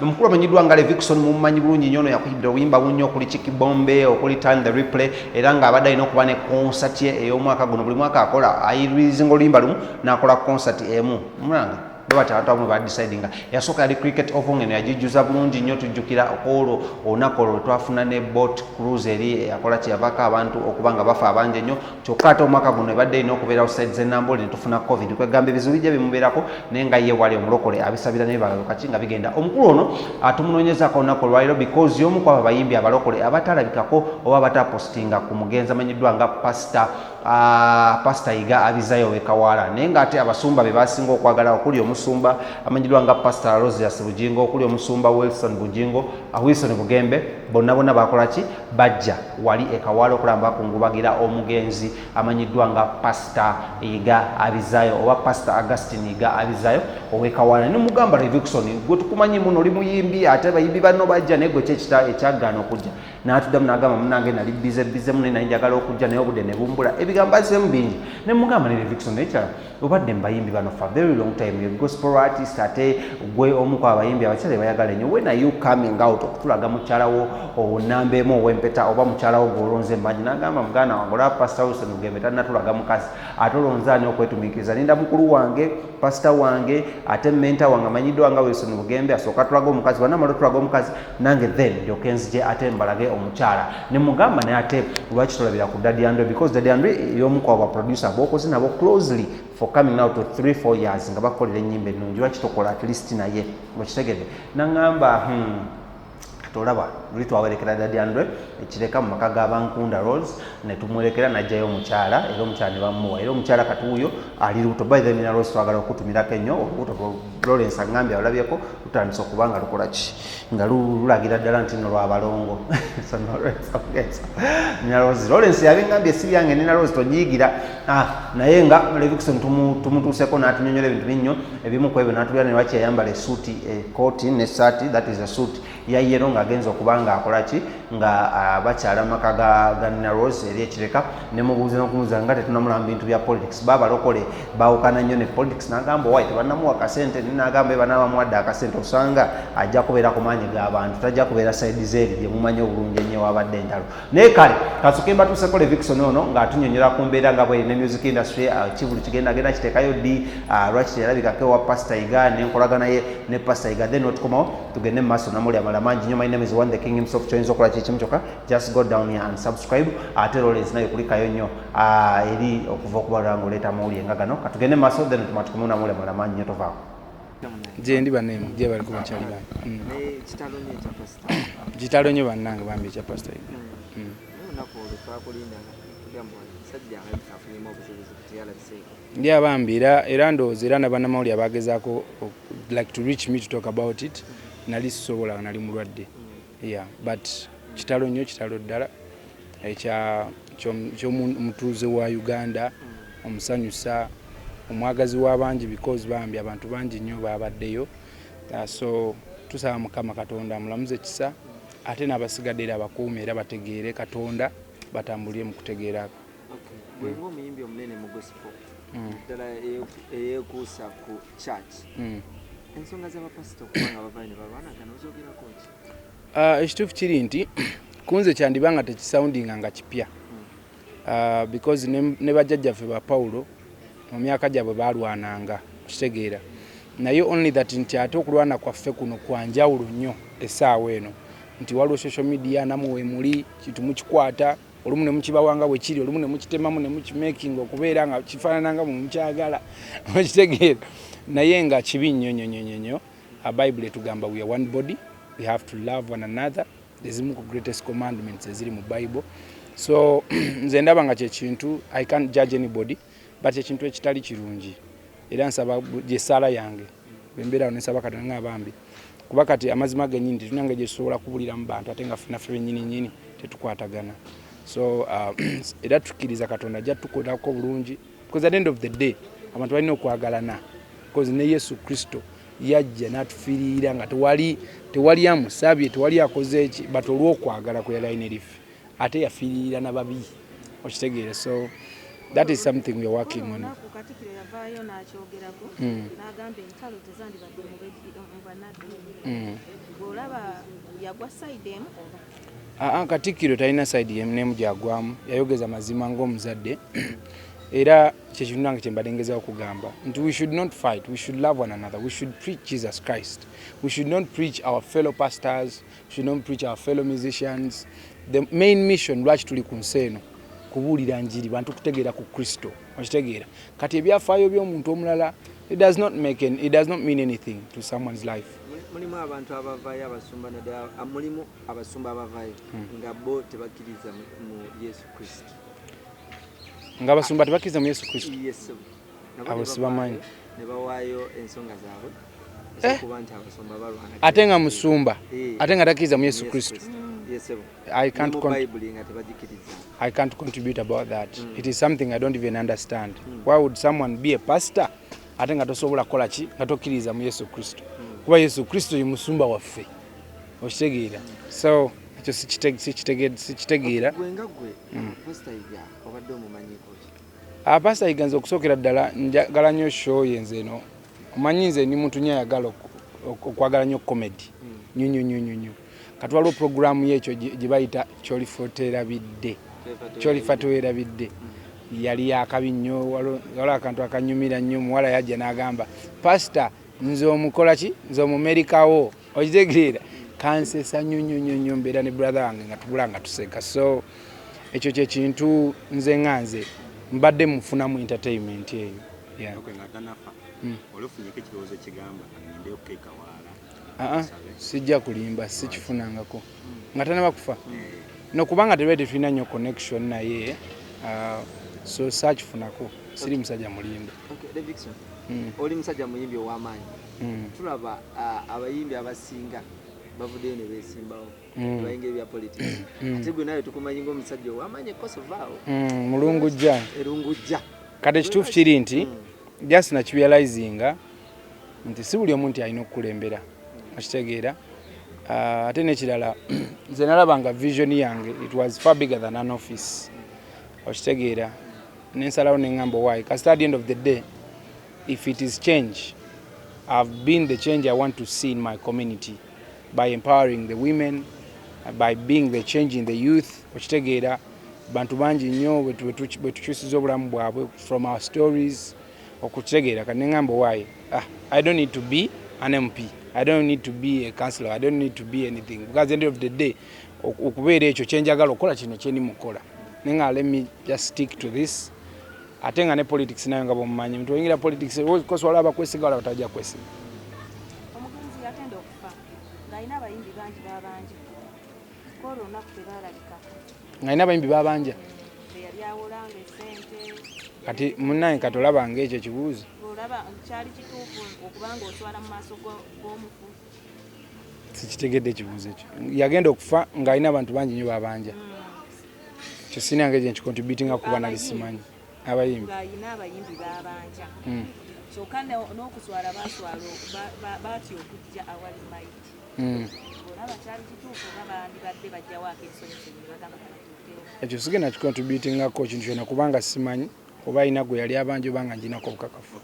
Mukulu amanyiddwa nga Levikson mumanyi bulungi nnyo yakuyibira obuyimba bunyo okuli Chikibombe okuli Turn the Replay era ng'abadde alina okuba ne concert ye ey'omwaka guno buli mwaka akola ayirizinga oluyimba lumu n'akola concert emu mulanga bwati abantu abamu badecidinga yasooka yali Cricket Oval ngeno yagijjuza bulungi nnyo tujjukira olwo olunaku olwo twafuna ne boat cruise eri yakola kyeyavaako abantu okuba nga bafa abangi ennyo kyokka ate omwaka guno ebadde erina okubeerawo side z'ennambole ne tufuna covid kwegamba ebizibu bijja bimubeerako naye nga ye wali omulokole abisabira nebibagaluka nga bigenda omukulu ono tumunoonyezaako olunaku olwaliro because y'omu kwabo abayimbi abalokole abatalabikako oba batapostinga ku mugenzi amanyiddwa nga Pastor Iga Abizayo wekawala naye ng'ate abasumba be basinga okwagala okuli omusumba amanyiddwa nga Pastor Rosias Bujingo okuli omusumba Wilson Bugembe bonna bakola ki bajja wali ekawala okulamba bakungubagira omugenzi amanyiddwa nga Pastor Iga Abizayo oba Pastor Augustine Iga Abizayo owekawala ne mugamba Levikson gwe tukumanyi muno oli muyimbi ate bayimbi banno bajja naye gwe ekyagaana okujja n'atuddamu n'agamba munange nali bize muno naye njagala okujja naye obudde ne bumbula ebigambo azemu bingi ne mugamba ne Levikson nekyala obadde mbayimbi bano for a very long time you gospel artist ate gwe omu kwa abayimbi abakyala bayagala nnyo when are you coming out okutulaga mukyalawo onambeemu ow'empeta oba mukyalawo gw'olonze mmanyi n'agamba muganda wange olaba Pastor Wilson Bugembe tannatulaga mukazi ate olonze ani okwetumiikiriza ninda mukulu wange pastor wange ate menta wange amanyiddwa nga Wilson Bugembe asooka tulaga omukazi banamala tulaga omukazi nange then ndyoke nzije ate mbalage omukyala ne mugamba naye ate lwaki tolabira ku Daddy Andre because Daddy Andre y'omu kwa abaproducer b'okoze nabo closely for coming out to 3-4 years nga bakolera ennyimba ennungi lwaki tokola at least naye wekitegedde n'angamba tolaba luli twawerekera Daddy Andre ekireka mu maka g'abankunda Rose ne tumwerekera n'ajjayo omukyala era omukyala ne bamuwa era omukyala katuuyo ali lubuto by the mina Rose twagala okutumirako ennyo olubuto Lawrence angambye alabyeko lutandisa okuba nga lukola ki nga lulagira ddala nti no lwabalongo so mina Lawrence yabingambye si byange nina Rose tonyiigira naye nga Levikson tumutuuseko n'atunyonyola ebintu binnyo ebimu ku ebyo n'atubira ne lwaki yayambala esuuti ekooti n'essaati that is a suit ya yero ng'agenza okuba nga akola ki nga bakyala maka ga Nina Rose eri ekireka ne mubuuza n'okumubuuza nga tetunamulaba bintu bya politics babalokole baawukana nnyo ne politics n'agamba owaye tebannamuwa akasente n'agamba ebanabamuwadde akasente osanga ajja kubeera ku maanyi g'abantu tajja kubeera saidi zeeri gye mumanyi obulungi ennyo wabadde entalo naye kale kasooke mbatuuseko Levikson ono ng'atunyonyola ku mbeera nga bwe ne music industry kivulu kigenda kiteekayo ddi lwaki terabikako ewa Pastor Iga n'enkolagana ye ne Pastor Iga then otukomawo tugende mu maaso namuli amala mangi nnyo my name is One the King himself kyoyinza okola kikimu kyokka just go down here and subscribe ate Lawrence naye kulikayo nnyo eri okuva okubalanga oleeta amawulire nga gano katugende mu maaso then tumatukumu namuli amala mangi nnyo tovaako jendi banemu je bali kuba cyali ba kitalo nyo bannange bambi ekya Pastor ndi abambira era ndowooza era n'abannamawulire abagezaako like to reach me to talk about it nali sisobola nali mulwadde but kitalo nnyo kitalo ddala ky'omutuuze wa Uganda omusanyusa omwagazi w'abangi because bambi abantu bangi nnyo babaddeyo so tusaba Mukama Katonda amulamuze kisa ate n'abasigadde era abakuume era bategeere Katonda batambulire mu kutegeera bwengo omuyimbi omunene mu gospel ddala eyeekuusa ku church ensonga z'abapasito okubanga bavayo ne balwanagana ozoogerako ki ekituufu kiri nti kunze kyandibanga tekisoundinga nga kipya because ne bajjajjaffe ba Pawulo mu myaka gyabwe balwananga kitegeera naye only that nti ate okulwana kwaffe kuno kwanjawulo nnyo essaawa eno nti waliwo social media namuwe muli kitu mukikwata olumu ne mukibawanga bwe kiri olumu ne mukitemamu ne mukimaking okubeera nga kifaanananga mu mukyagala kitegeera naye nga kibi nnyo Bible etugamba we are one body we have to love one another ezimu ku greatest commandments eziri mu Bible so nze ndaba nga kyekintu I can't judge anybody but ekintu ekitali kirungi era nsaba gye sala yange bembeera nsaba Katonda ng'abambi kuba kati amazima gennyini tetunange gye tusobola kubulira mu bantu ate nga ffenaffe bennyini tetukwatagana so era tukkiriza Katonda ajja tukolako bulungi because at the end of the day abantu balina okwagalana because ne Yesu Kristo yajja n'atufiirira nga tewali amusabye tewali akoze eki but olw'okwagala kwe yali ayina eriffe ate yafiirira n'ababi okitegeere so That is something we are working on. Katikiro yavaayo n'akyogerako n'agamba entalo tezandibadde mu bannaddu. Bw'olaba yagwa side emu. Katikiro talina side emu gyagwamu, yayogeza mazima ng'omuzadde era kyekintu nange kye mbadde ngezaako kugamba nti we should not fight, we should love one another, we should preach Jesus Christ, we should not preach our fellow pastors, we should not preach our fellow musicians. The main mission lwaki tuli ku nsi eno kubuulira njiri bantu kutegeera ku Kristo, okitegeera kati ebyafaayo by'omuntu omulala it does not mean anything to someone's life. Mulimu abantu abavaayo abasumba mulimu abasumba abavaayo nga bo tebakkiriza mu Yesu Kristo. Nga abasumba tebakkiriza mu Yesu Kristo? Yes. Abo sibamanyi. Ne bawaayo ensonga zaabwe kuba nti abasumba balwana. Ate nga musumba ate nga takkiriza mu Yesu Kristo. Yes. I can't contribute about that. It is something I don't even understand. Why would someone be a pastor ate nga tosobola kukola ki nga tokkiriza mu Yesu Kristo? Kuba Yesu Kristo ye musumba waffe, okitegeera. So ekyo sikitegeera. Pastor Yiga nze okusookera ddala njagala nnyo show yenze eno. Omanyi nze ni muntu nnyo ayagala okwagala nnyo comedy nnyo. Katwaliwo programu y'ekyo gye bayita kyolifatwerabidde. Yali yakabi nnyo, waliwo akantu akanyumira nnyo. Muwala yajja n'agamba pastor nze omukola ki nze omumerikawo, okitegeera kansesa nnyo mbeera ne brother wange nga tubula nga tuseka. So ekyo kyekintu nze nga nze mbadde mufunamu entertainment eyo. Sijja kulimba, sikifunangako nga tanaba kufa nokubanga tebadde tulina nnyo connection naye, so sakifunako, siri musajja mulimba. Oli musajja muyimbi ow'amaanyi. Tulaba abayimbi abasinga bavuddeyo ne beesimbawo bayinga ebya politics. Ate gwe nawe tukumanyi ng'omusajja ow'amaanyi ekosovaawo mulungujja erungujja. Kati ekituufu kiri nti just nakirealizinga nti si buli omuntu alina okukulembera, okitegeera. Ate n'ekirala nze nalabanga vision yange it was far bigger than an office, okitegeera. Nensalawo neŋŋamba why kasi at the end of the day if it is change, I've been the change I want to see in my community by empowering the women, by being the change in the youth, okitegeera. Bantu bangi nnyo bwe tukyusiza obulamu bwabwe from our stories, okukitegeera. Kati neŋŋamba why I don't need to be an MP, I don't need to be a councillor, I don't need to be anything, because at the end of the day okubeera ekyo kyenjagala okukola kino kyeni mukola. Nenga let me just stick to this. Ate nga ne politics nayo nga bwomumanyi muntu oyingira politics kosa wala bakwesiga wala batajja kwesiga. Omugenzi yatenda okufa ng'alina abayimbi bangi babanja kola olunaku tebalabika ng'alina abayimbi babanja yali awolanga essente. Kati munnaye kati olabanga ekyo ekibuuzo olaba kyali kituufu okubanga oswala mu maaso g'omufu. Sikitegedde ekibuuzo ekyo. Yagenda okufa ng'alina abantu bangi nnyo babanja. Kyo sinange gye nkikontributinga kuba nali simanyi abayimbi. Ng'alina abayimbi babanja kyokka n'okuswala baswala batya okujja awali mayiti. Olaba kyali kituufu oba bandibadde bajjawaako ensonyi ne bagamba kabatuukewo. Ekyo sigenda kikontributingako ekintu kyonna kubanga simanyi oba alina gwe yali abanja oba nga nginako obukakafu.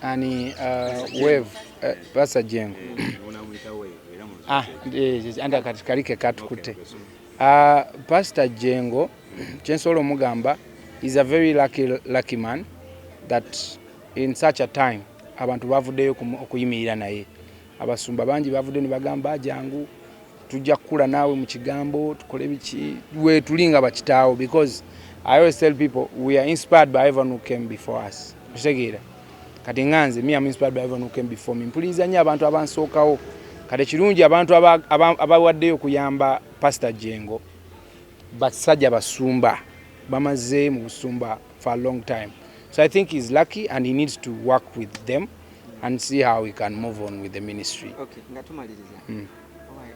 Ani wave Pastor Jengo. Anda kati kalike katukute. Pastor Jengo kyensobola omugamba is a very lucky man that in such a time abantu bavuddeyo okuyimirira naye. Abasumba bangi bavudde ne bagamba jangu tujja kukula naawe mu kigambo tukole biki we tulinga bakitaawo, because I always tell people we are inspired by everyone who came before us. Okitegeera. Kati nganze me am inspired by everyone who came before me. Mpuliriza nnyo abantu abansookawo. Kati kirungi abantu abawaddeyo kuyamba Pastor Jengo basajja basumba bamaze mu busumba for a long time. So I think he's lucky and he needs to work with them and see how we can move on with the ministry. Okay, nga tumaliriza.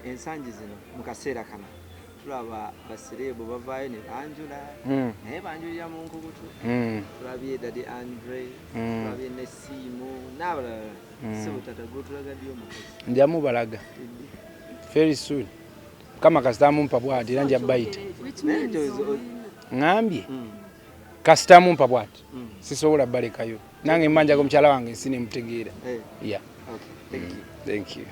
Ensangi zino mu kaseera kana tulaba basireebo bavaayo ne banjula naye banjulira mu nkukutu. Tulabye Daddy Andre, tulabye ne Simo n'abalala. So tatagotulaga dio mukozi. Njamu balaga very soon. kama kasitamu mpa bwati era nja bayita ngambye kasitamu mpa bwati sisobola balekayo nange mmanja ko mukyala wange sine mutegeera yeah Okay, thank you. Thank you.